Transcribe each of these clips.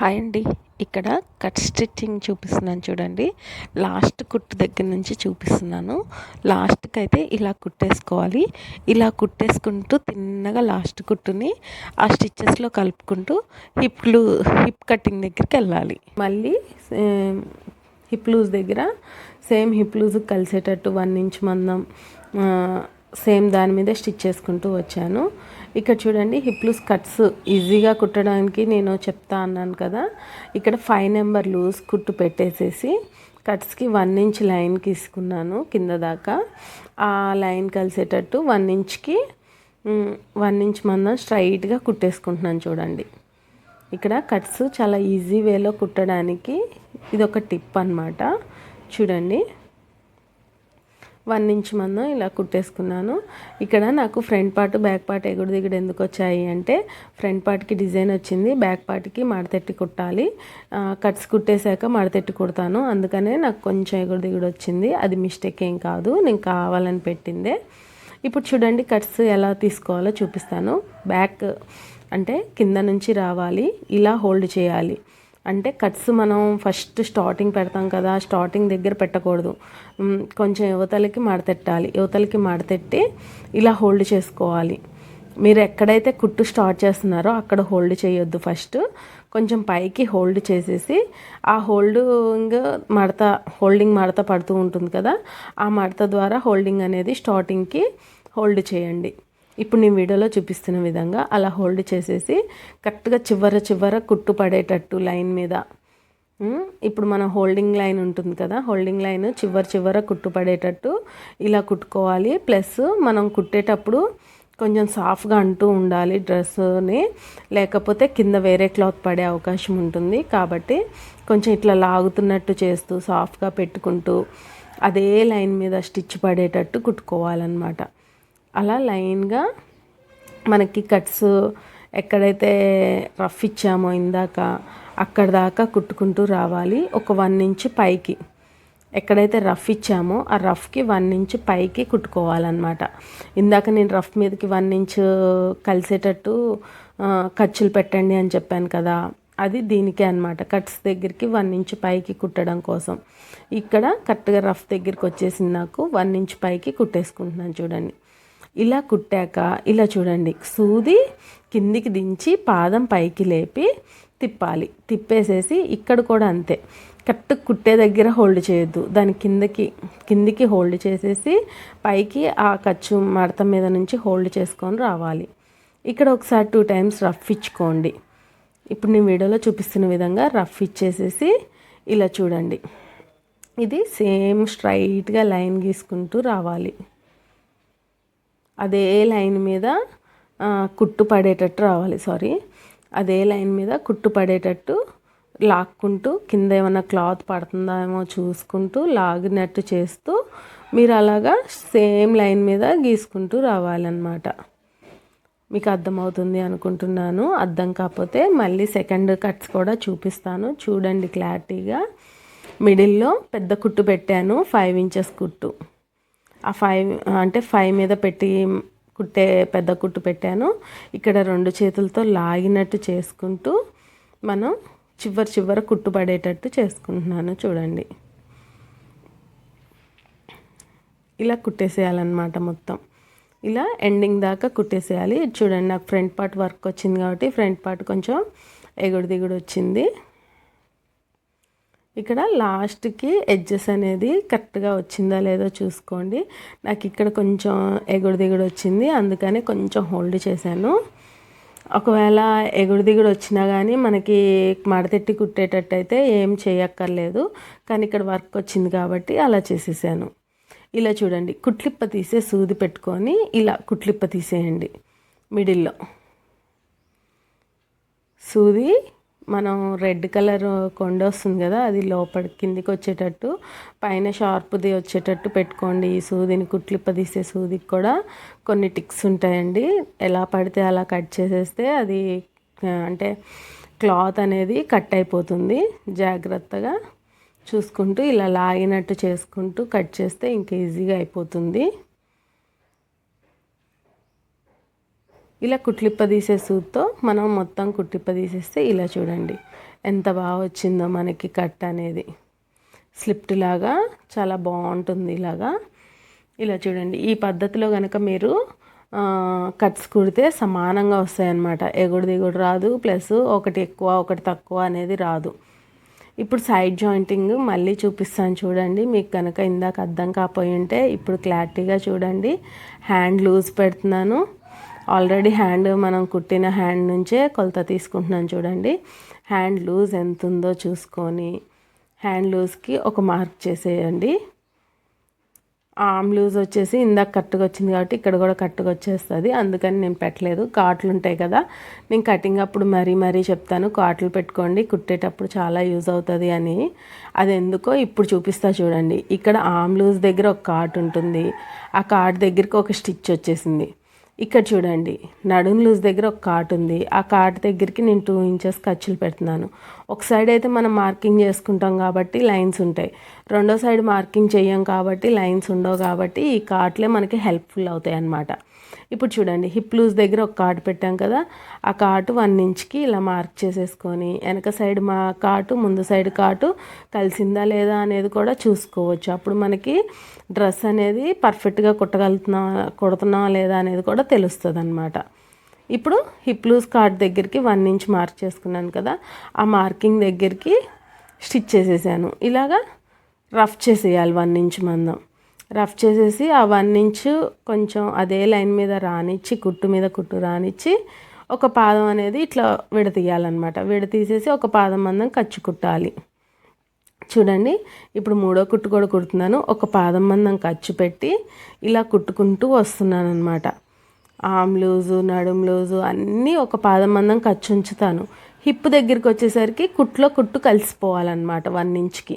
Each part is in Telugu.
హాయ్ అండి. ఇక్కడ కట్ స్టిచ్చింగ్ చూపిస్తున్నాను చూడండి. లాస్ట్ కుట్టు దగ్గర నుంచి చూపిస్తున్నాను. లాస్ట్కి అయితే ఇలా కుట్టేసుకోవాలి. ఇలా కుట్టేసుకుంటూ తిన్నగా లాస్ట్ కుట్టుని ఆ స్టిచ్చెస్లో కలుపుకుంటూ హిప్ కటింగ్ దగ్గరికి వెళ్ళాలి. మళ్ళీ హిప్ లూజ్ దగ్గర సేమ్ హిప్ లూజ్కి కలిసేటట్టు 1 ఇంచ్ మందం సేమ్ దాని మీద స్టిచ్ చేసుకుంటూ వచ్చాను. ఇక్కడ చూడండి, హిప్ లూజ్ కట్స్ ఈజీగా కుట్టడానికి నేను చెప్తా అన్నాను కదా. ఇక్కడ 5 నెంబర్ లూజ్ కుట్టు పెట్టేసేసి కట్స్కి 1 ఇంచ్ లైన్ తీసుకున్నాను కింద దాకా. ఆ లైన్ కలిసేటట్టు 1 ఇంచ్కి 1 ఇంచ్ మందం స్ట్రైట్గా కుట్టేసుకుంటున్నాను చూడండి. ఇక్కడ కట్స్ చాలా ఈజీ వేలో కుట్టడానికి ఇది ఒక టిప్ అన్నమాట. చూడండి, 1 ఇంచ్ మందం ఇలా కుట్టేసుకున్నాను. ఇక్కడ నాకు ఫ్రంట్ పార్ట్ బ్యాక్ పార్ట్ ఎగుడు దిగుడు ఎందుకు వచ్చాయి అంటే, ఫ్రంట్ పార్ట్కి డిజైన్ వచ్చింది, బ్యాక్ పార్ట్కి మడతెట్టి కుట్టాలి. కట్స్ కుట్టేశాక మడతెట్టి కుడతాను, అందుకనే నాకు కొంచెం ఎగుడు దిగుడు వచ్చింది. అది మిస్టేక్ ఏం కాదు, నేను కావాలని పెట్టిందే. ఇప్పుడు చూడండి, కట్స్ ఎలా తీసుకోవాలో చూపిస్తాను. బ్యాక్ అంటే కింద నుంచి రావాలి, ఇలా హోల్డ్ చేయాలి. అంటే కట్స్ మనం ఫస్ట్ స్టార్టింగ్ పెడతాం కదా, స్టార్టింగ్ దగ్గర పెట్టకూడదు. కొంచెం యువతలకి మడతెట్టాలి. యువతలకి మడతెట్టి ఇలా హోల్డ్ చేసుకోవాలి. మీరు ఎక్కడైతే కుట్టు స్టార్ట్ చేస్తున్నారో అక్కడ హోల్డ్ చేయొద్దు. ఫస్ట్ కొంచెం పైకి హోల్డ్ చేసేసి ఆ హోల్డింగ్ మడత పడుతూ ఉంటుంది కదా, ఆ మడత ద్వారా హోల్డింగ్ అనేది స్టార్టింగ్కి హోల్డ్ చేయండి. ఇప్పుడు నేను వీడియోలో చూపిస్తున్న విధంగా అలా హోల్డ్ చేసేసి కరెక్ట్గా చివర కుట్టు పడేటట్టు లైన్ మీద. ఇప్పుడు మన హోల్డింగ్ లైన్ ఉంటుంది కదా, హోల్డింగ్ లైన్ చివర కుట్టు పడేటట్టు ఇలా కుట్టుకోవాలి. ప్లస్ మనం కుట్టేటప్పుడు కొంచెం సాఫ్ట్గా అంటూ ఉండాలి డ్రెస్ని, లేకపోతే కింద వేరే క్లాత్ పడే అవకాశం ఉంటుంది. కాబట్టి కొంచెం ఇట్లా లాగుతున్నట్టు చేస్తూ సాఫ్ట్గా పెట్టుకుంటూ అదే లైన్ మీద స్టిచ్ పడేటట్టు కుట్టుకోవాలన్నమాట. అలా లైన్గా మనకి కట్స్ ఎక్కడైతే రఫ్ ఇచ్చామో ఇందాక అక్కడ దాకా కుట్టుకుంటూ రావాలి. ఒక 1 ఇంచ్ పైకి ఎక్కడైతే రఫ్ ఇచ్చామో ఆ రఫ్కి 1 ఇంచ్ పైకి కుట్టుకోవాలన్నమాట. ఇందాక నేను రఫ్ మీదకి 1 ఇంచ్ కలిసేటట్టు ఖర్చులు పెట్టండి అని చెప్పాను కదా, అది దీనికే అన్నమాట. కట్స్ దగ్గరికి 1 ఇంచ్ పైకి కుట్టడం కోసం ఇక్కడ కరెక్ట్గా రఫ్ దగ్గరికి వచ్చేసింది. నాకు 1 ఇంచ్ పైకి కుట్టేసుకుంటున్నాను చూడండి. ఇలా కుట్టాక ఇలా చూడండి, సూది కిందికి దించి పాదం పైకి లేపి తిప్పాలి. తిప్పేసేసి ఇక్కడ కూడా అంతే, కరెక్ట్ కుట్టే దగ్గర హోల్డ్ చేయొద్దు, దాని కిందికి హోల్డ్ చేసేసి పైకి ఆ ఖర్చు మడత మీద నుంచి హోల్డ్ చేసుకొని రావాలి. ఇక్కడ ఒకసారి 2 టైమ్స్ రఫ్ ఇచ్చుకోండి. ఇప్పుడు నేను వీడియోలో చూపిస్తున్న విధంగా రఫ్ ఇచ్చేసేసి ఇలా చూడండి, ఇది సేమ్ స్ట్రైట్గా లైన్ గీసుకుంటూ రావాలి. అదే లైన్ మీద కుట్టు పడేటట్టు రావాలి. అదే లైన్ మీద కుట్టు పడేటట్టు లాక్కుంటూ కింద ఏమైనా క్లాత్ పడుతుందా ఏమో చూసుకుంటూ లాగినట్టు చేస్తూ మీరు అలాగా సేమ్ లైన్ మీద గీసుకుంటూ రావాలన్నమాట. మీకు అర్థమవుతుంది అనుకుంటున్నాను. అర్థం కాకపోతే మళ్ళీ సెకండ్ కట్స్ కూడా చూపిస్తాను, చూడండి క్లారిటీగా. మిడిల్లో పెద్ద కుట్టు పెట్టాను, 5 ఇంచెస్ కుట్టు. ఆ 5 మీద పెట్టి కుట్టే పెద్ద కుట్టు పెట్టాను. ఇక్కడ 2 చేతులతో లాగినట్టు చేసుకుంటూ మనం చివర కుట్టు పడేటట్టు చేసుకుంటున్నాను చూడండి. ఇలా కుట్టేసేయాలన్నమాట మొత్తం. ఇలా ఎండింగ్ దాకా కుట్టేసేయాలి. చూడండి, నాకు ఫ్రంట్ పార్ట్ వర్క్ వచ్చింది కాబట్టి ఫ్రంట్ పార్ట్ కొంచెం ఎగుడు దిగుడు వచ్చింది. ఇక్కడ లాస్ట్కి ఎడ్జెస్ అనేది కరెక్ట్గా వచ్చిందా లేదో చూసుకోండి. నాకు ఇక్కడ కొంచెం ఎగుడు దిగుడు వచ్చింది, అందుకని కొంచెం హోల్డ్ చేశాను. ఒకవేళ ఎగుడు దిగుడు వచ్చినా కానీ మనకి మడతెట్టి కుట్టేటట్టు అయితే ఏం చేయక్కర్లేదు, కానీ ఇక్కడ వర్క్ వచ్చింది కాబట్టి అలా చేసేసాను. ఇలా చూడండి, కుట్లిప్ప తీసే సూది పెట్టుకొని ఇలా కుట్లిప్ప తీసేయండి. మిడిల్లో సూది మనం రెడ్ కలర్ కొండ వస్తుంది కదా, అది లోపల కిందికి వచ్చేటట్టు పైన షార్ప్ది వచ్చేటట్టు పెట్టుకోండి. ఈ సూదిని కుట్లిప్ప తీసే సూదికి కూడా కొన్ని టిక్స్ ఉంటాయండి. ఎలా పడితే అలా కట్ చేసేస్తే అది అంటే క్లాత్ అనేది కట్ అయిపోతుంది. జాగ్రత్తగా చూసుకుంటూ ఇలా లాగినట్టు చేసుకుంటూ కట్ చేస్తే ఇంకా ఈజీగా అయిపోతుంది. ఇలా కుట్లిప్ప తీసే సూత్తో మనం మొత్తం కుట్లిప్ప తీసేస్తే ఇలా చూడండి ఎంత బాగా వచ్చిందో మనకి కట్ అనేది. స్లిప్ట్ లాగా చాలా బాగుంటుంది. ఇలా చూడండి. ఈ పద్ధతిలో కనుక మీరు కట్స్ కుడితే సమానంగా వస్తాయన్నమాట. ఎగుడు దిగుడు రాదు, ప్లస్ ఒకటి ఎక్కువ ఒకటి తక్కువ అనేది రాదు. ఇప్పుడు సైడ్ జాయింటింగ్ మళ్ళీ చూపిస్తాను చూడండి. మీకు కనుక ఇందాక అర్థం కాకపోయి ఉంటే ఇప్పుడు క్లారిటీగా చూడండి. హ్యాండ్ లూజ్ పెడుతున్నాను. ఆల్రెడీ హ్యాండ్ మనం కుట్టిన హ్యాండ్ నుంచే కొలత తీసుకుంటున్నాను చూడండి. హ్యాండ్ లూజ్ ఎంత ఉందో చూసుకొని హ్యాండ్ లూజ్కి ఒక మార్క్ చేసేయండి. ఆర్మ్ లూజ్ వచ్చేసి ఇందాక కట్టుగా వచ్చింది కాబట్టి ఇక్కడ కూడా కట్టుగా వచ్చేస్తుంది, అందుకని నేను పెట్టలేదు. కాట్లు ఉంటాయి కదా, నేను కటింగ్ అప్పుడు మరీ చెప్తాను కాట్లు పెట్టుకోండి, కుట్టేటప్పుడు చాలా యూజ్ అవుతుంది అని. అది ఎందుకో ఇప్పుడు చూపిస్తా చూడండి. ఇక్కడ ఆర్మ్ లూజ్ దగ్గర ఒక కాట్ ఉంటుంది, ఆ కాట్ దగ్గరికి ఒక స్టిచ్ వచ్చేసింది. ఇక్కడ చూడండి నడుం లూజ్ దగ్గర ఒక కాట్ ఉంది, ఆ కాట్ దగ్గరికి నేను 2 ఇంచెస్ ఖర్చులు పెడుతున్నాను. ఒక సైడ్ అయితే మనం మార్కింగ్ చేసుకుంటాం కాబట్టి లైన్స్ ఉంటాయి, రెండో సైడ్ మార్కింగ్ చేయం కాబట్టి లైన్స్ ఉండవు. కాబట్టి ఈ కాట్లే మనకి హెల్ప్ఫుల్ అవుతాయి అన్నమాట. ఇప్పుడు చూడండి హిప్ లూజ్ దగ్గర ఒక కాటు పెట్టాం కదా, ఆ కాటు 1 ఇంచ్కి ఇలా మార్క్ చేసేసుకొని వెనక సైడ్ మా కాటు ముందు సైడ్ కాటు కలిసిందా లేదా అనేది కూడా చూసుకోవచ్చు. అప్పుడు మనకి డ్రెస్ అనేది పర్ఫెక్ట్గా కుడుతున్నావా లేదా అనేది కూడా తెలుస్తుంది అన్నమాట. ఇప్పుడు హిప్ లూజ్ కాట్ దగ్గరికి 1 ఇంచ్ మార్క్ చేసుకున్నాను కదా, ఆ మార్కింగ్ దగ్గరికి స్టిచ్ చేసేసాను. ఇలాగా రఫ్ చేసేయాలి 1 ఇంచ్ మందం. రఫ్ చేసేసి ఆ 1 ఇంచ్ కొంచెం అదే లైన్ మీద రానిచ్చి కుట్టు మీద కుట్టు రానిచ్చి ఒక పాదం అనేది ఇట్లా విడతీయాలన్నమాట. విడతీసేసి ఒక పాదం మందం ఖర్చు కుట్టాలి. చూడండి ఇప్పుడు 3వ కుట్టు కూడా కుడుతున్నాను. ఒక పాదం మందం ఖర్చు పెట్టి ఇలా కుట్టుకుంటూ వస్తున్నాను అనమాట. ఆర్మ్ లూజు నడుం లూజు అన్నీ ఒక పాదం మందం ఖర్చు ఉంచుతాను. హిప్ దగ్గరికి వచ్చేసరికి కుట్లో కుట్టు కలిసిపోవాలన్నమాట. 1 ఇంచ్కి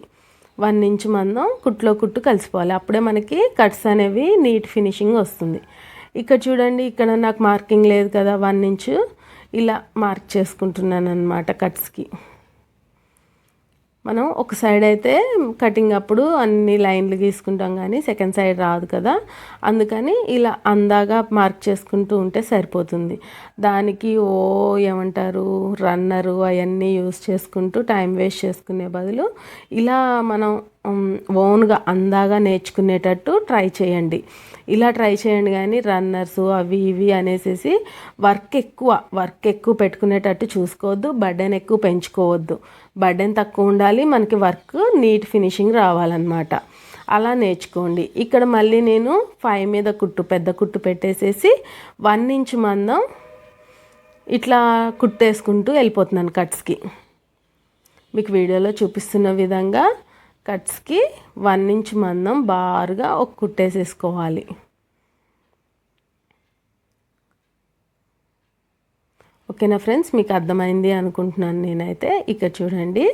1 ఇంచ్ మందం కుట్లో కుట్టు కలిసిపోవాలి, అప్పుడే మనకి కట్స్ అనేవి నీట్ ఫినిషింగ్ వస్తుంది. ఇక్కడ చూడండి ఇక్కడ నాకు మార్కింగ్ లేదు కదా, 1 ఇంచ్ ఇలా మార్క్ చేసుకుంటున్నాను అనమాట కట్స్కి. మనం ఒక సైడ్ అయితే కటింగ్ అప్పుడు అన్ని లైన్లు గీసుకుంటాం కానీ సెకండ్ సైడ్ రాదు కదా, అందుకని ఇలా అందాగా మార్క్ చేసుకుంటూ ఉంటే సరిపోతుంది. దానికి ఏమంటారు రన్నరు అవన్నీ యూస్ చేసుకుంటూ టైం వేస్ట్ చేసుకునే బదులు ఇలా మనం ఓన్గా అందాగా నేర్చుకునేటట్టు ట్రై చేయండి. ఇలా ట్రై చేయండి కానీ రన్నర్స్ అవి ఇవి అనేసి వర్క్ ఎక్కువ పెట్టుకునేటట్టు చూసుకోవద్దు. బర్డెన్ ఎక్కువ పెంచుకోవద్దు. బర్డెన్ తక్కువ ఉండాలి, మనకి వర్క్ నీట్ ఫినిషింగ్ రావాలన్నమాట. అలా నేర్చుకోండి. ఇక్కడ మళ్ళీ నేను 5 మీద కుట్టు పెద్ద కుట్టు పెట్టేసేసి 1 ఇంచ్ మందం ఇట్లా కుట్టేసుకుంటూ వెళ్ళిపోతున్నాను కట్స్కి. మీకు వీడియోలో చూపిస్తున్న విధంగా కట్స్కి 1 ఇంచ్ మందం బారుగా ఒక కుట్టేసేసుకోవాలి. ఓకేనా ఫ్రెండ్స్, మీకు అర్థమైంది అనుకుంటున్నాను నేనైతే. ఇక్కడ చూడండి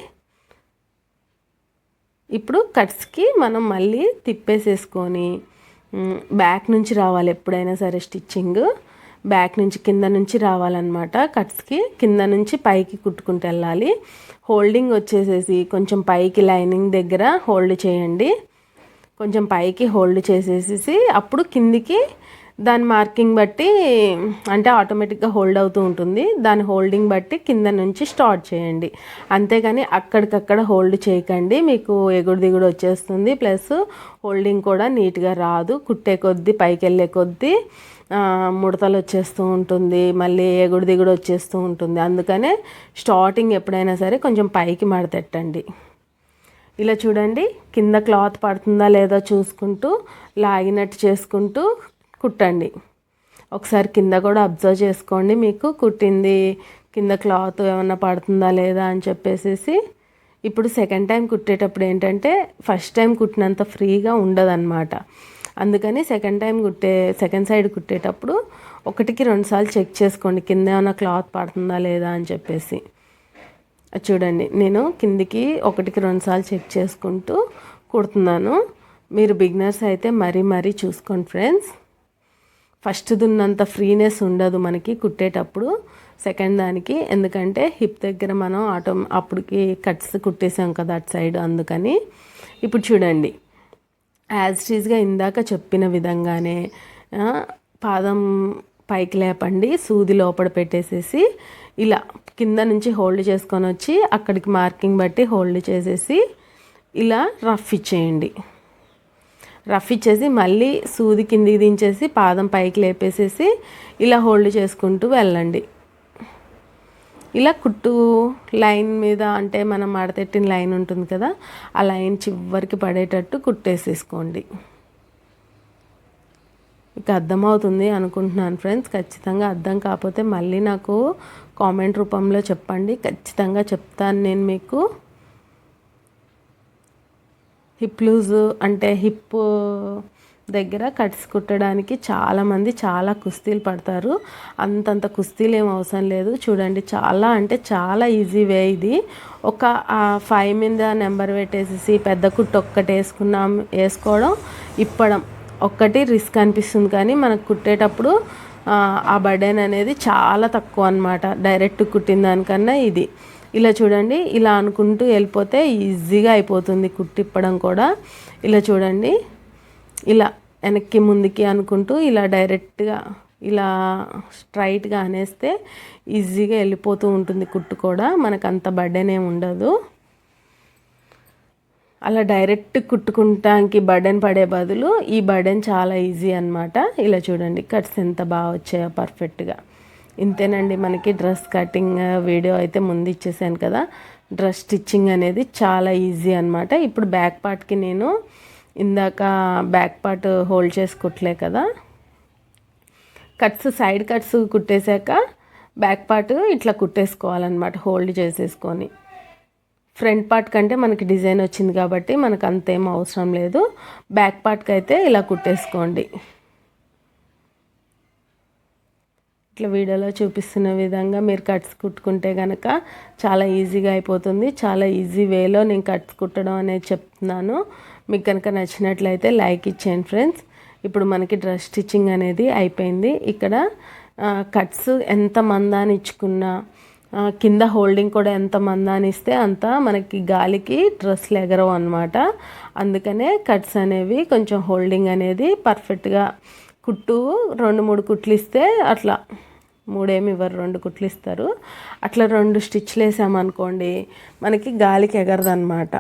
ఇప్పుడు కట్స్కి మనం మళ్ళీ తిప్పేసేసుకొని బ్యాక్ నుంచి రావాలి. ఎప్పుడైనా సరే స్టిచ్చింగ్ బ్యాక్ నుంచి కింద నుంచి రావాలన్నమాట. కట్స్కి కింద నుంచి పైకి కుట్టుకుంటూ వెళ్ళాలి. హోల్డింగ్ వచ్చేసేసి కొంచెం పైకి లైనింగ్ దగ్గర హోల్డ్ చేయండి. కొంచెం పైకి హోల్డ్ చేసేసి అప్పుడు కిందికి దాని మార్కింగ్ బట్టి అంటే ఆటోమేటిక్గా హోల్డ్ అవుతూ ఉంటుంది. దాని హోల్డింగ్ బట్టి కింద నుంచి స్టార్ట్ చేయండి. అంతేగాని అక్కడికక్కడ హోల్డ్ చేయకండి, మీకు ఎగుడు దిగుడు వచ్చేస్తుంది. ప్లస్ హోల్డింగ్ కూడా నీట్గా రాదు. కుట్టే కొద్దీ పైకి వెళ్ళే కొద్దీ ముడతలు వచ్చేస్తూ ఉంటుంది, మళ్ళీ ఎగుడు దిగుడు వచ్చేస్తూ ఉంటుంది. అందుకనే స్టార్టింగ్ ఎప్పుడైనా సరే కొంచెం పైకి మడతెట్టండి. ఇలా చూడండి కింద క్లాత్ పడుతుందా లేదా చూసుకుంటూ లాగినట్టు చేసుకుంటూ కుట్టండి. ఒకసారి కింద కూడా అబ్జర్వ్ చేసుకోండి, మీకు కుట్టింది కింద క్లాత్ ఏమన్నా పడుతుందా లేదా అని చెప్పేసి. ఇప్పుడు సెకండ్ టైం కుట్టేటప్పుడు ఏంటంటే ఫస్ట్ టైం కుట్టినంత ఫ్రీగా ఉండదన్నమాట. అందుకని సెకండ్ సైడ్ కుట్టేటప్పుడు 1కి 2 సార్లు చెక్ చేసుకోండి కింద ఏమైనా క్లాత్ పడుతుందా లేదా అని చెప్పేసి. చూడండి నేను కిందికి 1కి 2 సార్లు చెక్ చేసుకుంటూ కుడుతున్నాను. మీరు బిగినర్స్ అయితే మరీ చూసుకోండి ఫ్రెండ్స్. ఫస్ట్ దున్నంత ఫ్రీనెస్ ఉండదు మనకి కుట్టేటప్పుడు సెకండ్ దానికి, ఎందుకంటే హిప్ దగ్గర మనం అప్పటికి కట్స్ కుట్టేసాం కదా అటు సైడ్, అందుకని. ఇప్పుడు చూడండి యాజ్ ఇట్ ఈజ్గా ఇందాక చెప్పిన విధంగానే పైకి లేపండి, సూది లోపల పెట్టేసేసి ఇలా కింద నుంచి హోల్డ్ చేసుకొని వచ్చి అక్కడికి మార్కింగ్ బట్టి హోల్డ్ చేసేసి ఇలా రఫ్ ఇచ్చేయండి. రఫ్ ఇచ్చేసి మళ్ళీ సూది కిందికి దించేసి పాదం పైకి లేపేసేసి ఇలా హోల్డ్ చేసుకుంటూ వెళ్ళండి. ఇలా కుట్టు లైన్ మీద అంటే మనం మడతెట్టిన లైన్ ఉంటుంది కదా, ఆ లైన్ చివరికి పడేటట్టు కుట్టేసేసుకోండి. ఇక అర్థమవుతుంది అనుకుంటున్నాను ఫ్రెండ్స్. ఖచ్చితంగా అర్థం కాకపోతే మళ్ళీ నాకు కామెంట్ రూపంలో చెప్పండి, ఖచ్చితంగా చెప్తాను నేను మీకు. హిప్ లూజ్ అంటే హిప్ దగ్గర కట్స్ కుట్టడానికి చాలామంది చాలా కుస్తీలు పడతారు. అంతంత కుస్తీలు ఏం అవసరం లేదు. చూడండి, చాలా అంటే చాలా ఈజీ వే ఇది. ఒక 5 మీద నెంబర్ పెట్టేసేసి పెద్ద కుట్టు ఒక్కటి వేసుకోవడం, ఇప్పడం ఒక్కటి రిస్క్ అనిపిస్తుంది, కానీ మనకు కుట్టేటప్పుడు ఆ బర్డెన్ అనేది చాలా తక్కువ అన్నమాట. డైరెక్ట్ కుట్టిన దానికన్నా ఇది. ఇలా చూడండి, ఇలా అనుకుంటూ వెళ్ళిపోతే ఈజీగా అయిపోతుంది కుట్టిప్పడం కూడా. ఇలా చూడండి, ఇలా వెనక్కి ముందుకి అనుకుంటూ ఇలా డైరెక్ట్గా ఇలా స్ట్రైట్గా అనేస్తే ఈజీగా వెళ్ళిపోతూ ఉంటుంది కుట్టు కూడా. మనకు అంత బర్డెన్ ఏమి ఉండదు. అలా డైరెక్ట్ కుట్టుకుంటానికి బర్డెన్ పడే బదులు ఈ బర్డెన్ చాలా ఈజీ అన్నమాట. ఇలా చూడండి కట్స్ ఎంత బాగా వచ్చాయో పర్ఫెక్ట్గా. ఇంతేనండి, మనకి డ్రెస్ కటింగ్ వీడియో అయితే ముందు ఇచ్చేసాను కదా. డ్రెస్ స్టిచ్చింగ్ అనేది చాలా ఈజీ అన్నమాట. ఇప్పుడు బ్యాక్ పార్ట్కి నేను ఇందాక బ్యాక్ పార్ట్ హోల్డ్ చేసి కుట్టలే కదా, కట్స్ సైడ్ కట్స్ కుట్టేశాక బ్యాక్ పార్ట్ ఇట్లా కుట్టేసుకోవాలన్నమాట హోల్డ్ చేసేసుకొని. ఫ్రంట్ పార్ట్ కంటే మనకి డిజైన్ వచ్చింది కాబట్టి మనకు అంతేం అవసరం లేదు. బ్యాక్ పార్ట్కి అయితే ఇలా కుట్టేసుకోండి. ఇట్లా వీడియోలో చూపిస్తున్న విధంగా మీరు కట్స్ కుట్టుకుంటే కనుక చాలా ఈజీగా అయిపోతుంది. చాలా ఈజీ వేలో నేను కట్స్ కుట్టడం అనేది చెప్తున్నాను. మీకు కనుక నచ్చినట్లయితే లైక్ ఇచ్చేయండి ఫ్రెండ్స్. ఇప్పుడు మనకి డ్రెస్ స్టిచ్చింగ్ అనేది అయిపోయింది. ఇక్కడ కట్స్ ఎంత మందాన్ని ఇచ్చుకున్నా, కింద హోల్డింగ్ కూడా ఎంత మందాన్ని ఇస్తే అంత మనకి గాలికి డ్రెస్లు ఎగరవు అనమాట. అందుకనే కట్స్ అనేవి కొంచెం హోల్డింగ్ అనేది పర్ఫెక్ట్గా కుట్టు 2-3 కుట్లు ఇస్తే, అట్లా 3 ఏమి ఇవ్వరు, 2 కుట్లు ఇస్తారు. అట్లా 2 స్టిచ్లు వేసామనుకోండి మనకి గాలికి ఎగరదన్నమాట.